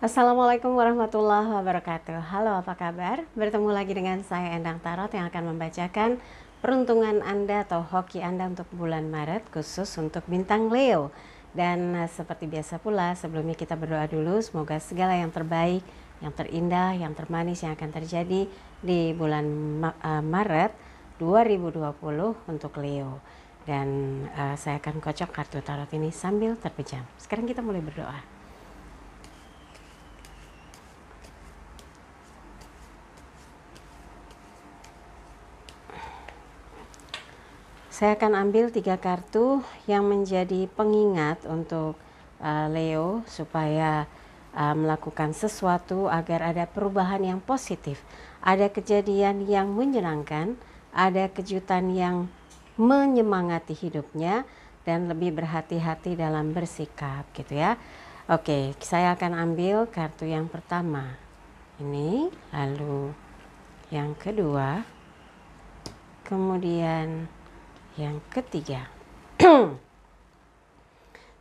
Assalamualaikum warahmatullahi wabarakatuh. Halo, apa kabar? Bertemu lagi dengan saya Endang Tarot yang akan membacakan peruntungan Anda atau hoki Anda untuk bulan Maret khusus untuk bintang Leo. Dan seperti biasa pula sebelumnya kita berdoa dulu semoga segala yang terbaik, yang terindah, yang termanis yang akan terjadi di bulan Maret 2020 untuk Leo. Dan saya akan kocok kartu tarot ini sambil terpejam. Sekarang kita mulai berdoa. Saya akan ambil 3 kartu yang menjadi pengingat untuk Leo supaya melakukan sesuatu agar ada perubahan yang positif. Ada kejadian yang menyenangkan, ada kejutan yang menyemangati hidupnya dan lebih berhati-hati dalam bersikap gitu ya. Oke, saya akan ambil kartu yang pertama. Ini, lalu yang kedua, kemudian yang ketiga.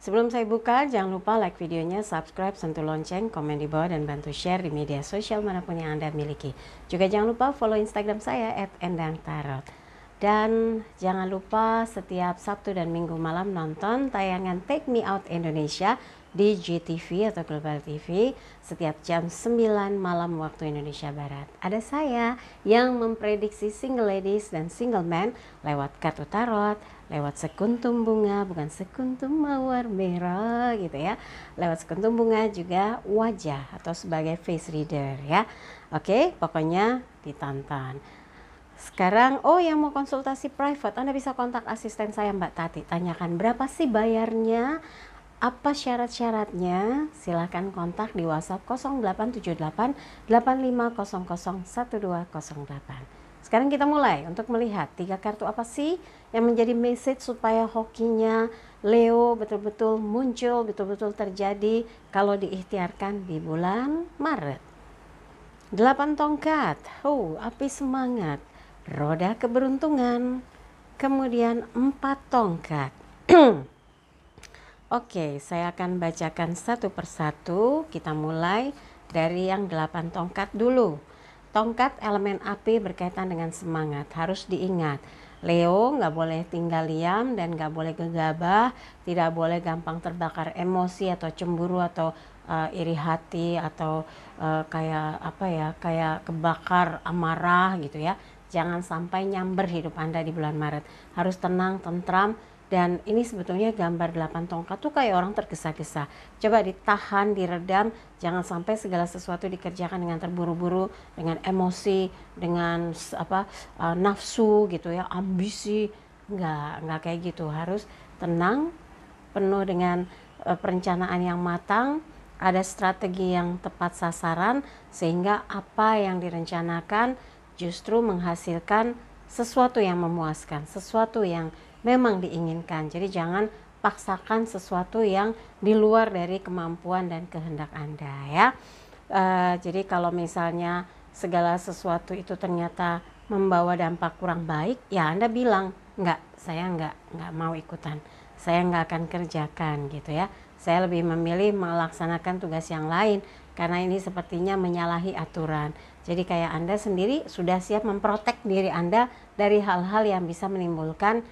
Sebelum saya buka, jangan lupa like videonya, subscribe, sentuh lonceng, komen di bawah, dan bantu share di media sosial manapun yang Anda miliki. Juga jangan lupa follow Instagram saya @endangtarot. Dan jangan lupa setiap Sabtu dan Minggu malam nonton tayangan Take Me Out Indonesia di GTV atau Global TV setiap jam 9 malam waktu Indonesia Barat. Ada saya yang memprediksi single ladies dan single men lewat kartu tarot, lewat sekuntum bunga, bukan sekuntum mawar merah gitu ya. Lewat sekuntum bunga juga wajah atau sebagai face reader ya. Oke, pokoknya ditonton. Sekarang, yang mau konsultasi private, Anda bisa kontak asisten saya Mbak Tati. Tanyakan berapa sih bayarnya, apa syarat-syaratnya, silahkan kontak di WhatsApp 0878 8500 1208. Sekarang kita mulai untuk melihat 3 kartu apa sih yang menjadi message supaya hokinya Leo betul-betul muncul, betul-betul terjadi kalau diikhtiarkan di bulan Maret. 8 tongkat, api semangat, roda keberuntungan, kemudian 4 tongkat. Oke, saya akan bacakan satu persatu. Kita mulai dari yang 8 tongkat dulu. Tongkat elemen api berkaitan dengan semangat. Harus diingat, Leo nggak boleh tinggal diam dan nggak boleh gegabah. Tidak boleh gampang terbakar emosi atau cemburu atau iri hati atau kayak kebakar amarah gitu ya. Jangan sampai nyamber hidup Anda di bulan Maret. Harus tenang, tentram. Dan ini sebetulnya gambar 8 tongkat tuh kayak orang tergesa-gesa. Coba ditahan, diredam, jangan sampai segala sesuatu dikerjakan dengan terburu-buru, dengan emosi, dengan nafsu gitu ya, ambisi. Enggak kayak gitu. Harus tenang, penuh dengan perencanaan yang matang, ada strategi yang tepat sasaran sehingga apa yang direncanakan justru menghasilkan sesuatu yang memuaskan, sesuatu yang memang diinginkan. Jadi jangan paksakan sesuatu yang di luar dari kemampuan dan kehendak Anda ya. Jadi kalau misalnya segala sesuatu itu ternyata membawa dampak kurang baik, ya Anda bilang, saya enggak mau ikutan. Saya enggak akan kerjakan gitu ya. Saya lebih memilih melaksanakan tugas yang lain karena ini sepertinya menyalahi aturan. Jadi kayak Anda sendiri sudah siap memprotek diri Anda dari hal-hal yang bisa menimbulkan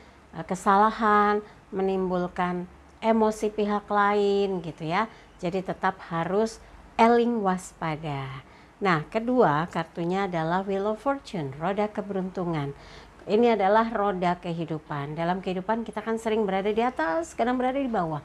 kesalahan, menimbulkan emosi pihak lain gitu ya. Jadi tetap harus eling waspada. Nah, kedua kartunya adalah Wheel of Fortune, roda keberuntungan. Ini adalah roda kehidupan. Dalam kehidupan kita kan sering berada di atas, kadang berada di bawah.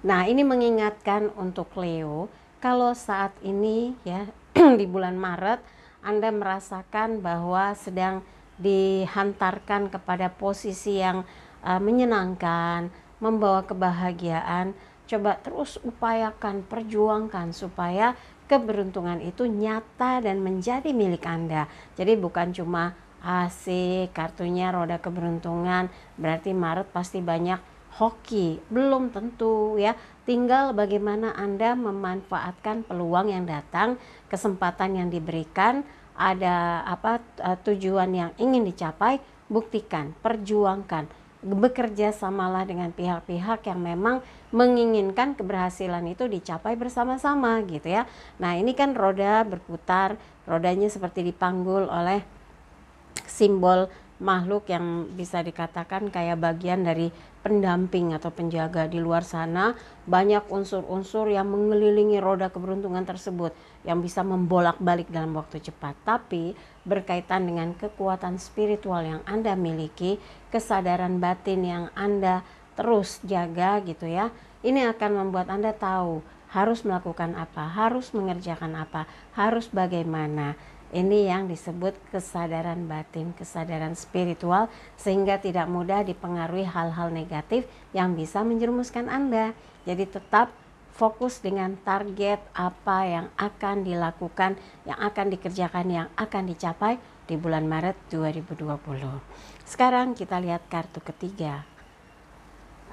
Nah, ini mengingatkan untuk Leo kalau saat ini ya di bulan Maret Anda merasakan bahwa sedang dihantarkan kepada posisi yang menyenangkan, membawa kebahagiaan. Coba terus upayakan, perjuangkan supaya keberuntungan itu nyata dan menjadi milik Anda. Jadi bukan cuma asik kartunya roda keberuntungan berarti Maret pasti banyak hoki, belum tentu ya. Tinggal bagaimana Anda memanfaatkan peluang yang datang, kesempatan yang diberikan, ada tujuan yang ingin dicapai, buktikan, perjuangkan, bekerja samalah dengan pihak-pihak yang memang menginginkan keberhasilan itu dicapai bersama-sama gitu ya. Nah ini kan roda berputar, rodanya seperti dipanggul oleh simbol makhluk yang bisa dikatakan kayak bagian dari pendamping atau penjaga. Di luar sana banyak unsur-unsur yang mengelilingi roda keberuntungan tersebut yang bisa membolak-balik dalam waktu cepat. Tapi berkaitan dengan kekuatan spiritual yang Anda miliki, kesadaran batin yang Anda terus jaga gitu ya, ini akan membuat Anda tahu harus melakukan apa, harus mengerjakan apa, harus bagaimana. Ini yang disebut kesadaran batin, kesadaran spiritual, sehingga tidak mudah dipengaruhi hal-hal negatif yang bisa menjerumuskan Anda. Jadi tetap fokus dengan target apa yang akan dilakukan, yang akan dikerjakan, yang akan dicapai di bulan Maret 2020. Sekarang kita lihat kartu ketiga.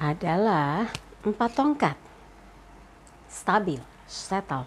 Adalah 4 tongkat. Stabil, settle.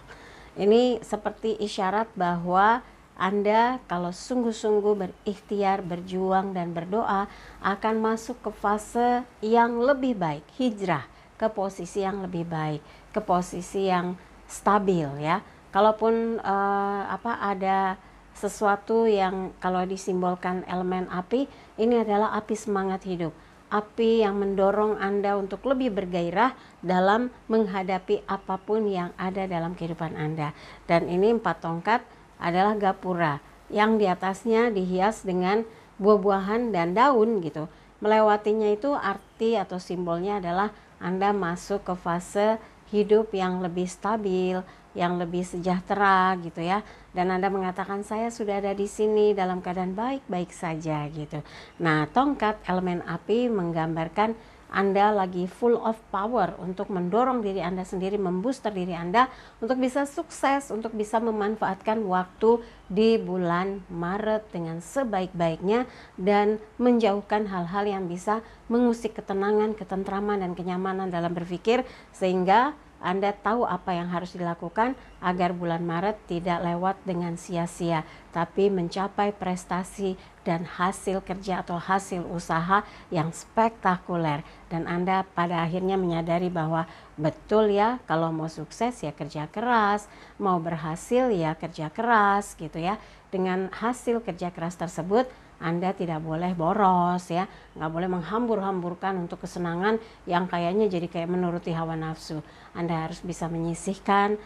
Ini seperti isyarat bahwa Anda kalau sungguh-sungguh berikhtiar, berjuang dan berdoa akan masuk ke fase yang lebih baik, hijrah ke posisi yang lebih baik, ke posisi yang stabil ya. Kalaupun ada sesuatu yang kalau disimbolkan elemen api, ini adalah api semangat hidup. Api yang mendorong Anda untuk lebih bergairah dalam menghadapi apapun yang ada dalam kehidupan Anda. Dan ini 4 tongkat adalah gapura yang di atasnya dihias dengan buah-buahan dan daun gitu. Melewatinya itu arti atau simbolnya adalah Anda masuk ke fase hidup yang lebih stabil, yang lebih sejahtera gitu ya. Dan Anda mengatakan saya sudah ada di sini dalam keadaan baik-baik saja gitu. Nah, tongkat elemen api menggambarkan Anda lagi full of power untuk mendorong diri Anda sendiri, membooster diri Anda untuk bisa sukses, untuk bisa memanfaatkan waktu di bulan Maret dengan sebaik-baiknya dan menjauhkan hal-hal yang bisa mengusik ketenangan, ketentraman, dan kenyamanan dalam berpikir, sehingga Anda tahu apa yang harus dilakukan agar bulan Maret tidak lewat dengan sia-sia, tapi mencapai prestasi dan hasil kerja atau hasil usaha yang spektakuler. Dan Anda pada akhirnya menyadari bahwa betul ya, kalau mau sukses ya kerja keras, mau berhasil ya kerja keras gitu ya. Dengan hasil kerja keras tersebut, Anda tidak boleh boros ya, nggak boleh menghambur-hamburkan untuk kesenangan yang kayaknya jadi kayak menuruti hawa nafsu. Anda harus bisa menyisihkan,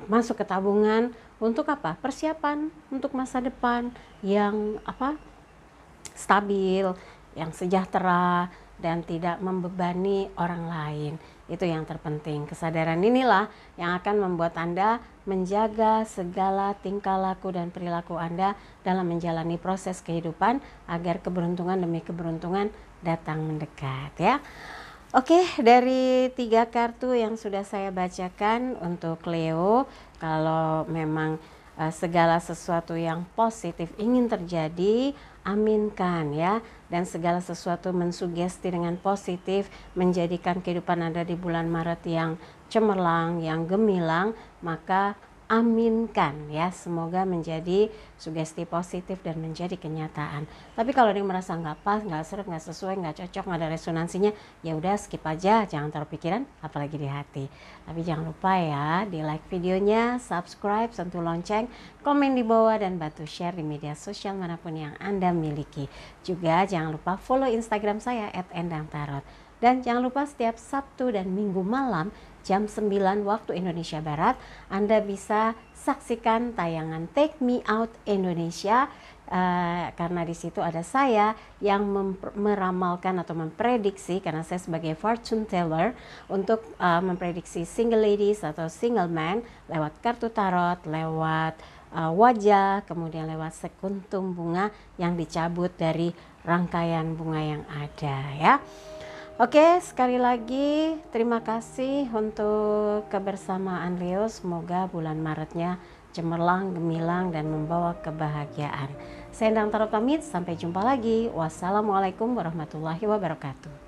masuk ke tabungan untuk apa? Persiapan untuk masa depan yang stabil, yang sejahtera dan tidak membebani orang lain. Itu yang terpenting. Kesadaran inilah yang akan membuat Anda menjaga segala tingkah laku dan perilaku Anda dalam menjalani proses kehidupan agar keberuntungan demi keberuntungan datang mendekat ya. Oke, dari 3 kartu yang sudah saya bacakan untuk Leo, kalau memang segala sesuatu yang positif ingin terjadi, aminkan ya. Dan segala sesuatu mensugesti dengan positif, menjadikan kehidupan Anda di bulan Maret yang cemerlang, yang gemilang, maka aminkan ya, semoga menjadi sugesti positif dan menjadi kenyataan. Tapi kalau dia merasa nggak pas, nggak seret, nggak sesuai, nggak cocok, nggak ada resonansinya, ya udah skip aja, jangan taruh pikiran, apalagi di hati. Tapi jangan lupa ya, di like videonya, subscribe, sentuh lonceng, komen di bawah, dan bantu share di media sosial manapun yang Anda miliki. Juga jangan lupa follow Instagram saya @endangtarot. Dan jangan lupa setiap Sabtu dan Minggu malam jam 9 waktu Indonesia Barat, Anda bisa saksikan tayangan Take Me Out Indonesia, karena di situ ada saya yang meramalkan atau memprediksi, karena saya sebagai fortune teller, untuk memprediksi single ladies atau single man lewat kartu tarot, lewat wajah, kemudian lewat sekuntum bunga yang dicabut dari rangkaian bunga yang ada ya. Oke, sekali lagi terima kasih untuk kebersamaan Leo. Semoga bulan Maretnya cemerlang, gemilang, dan membawa kebahagiaan. Saya Endang Tarot pamit, sampai jumpa lagi. Wassalamualaikum warahmatullahi wabarakatuh.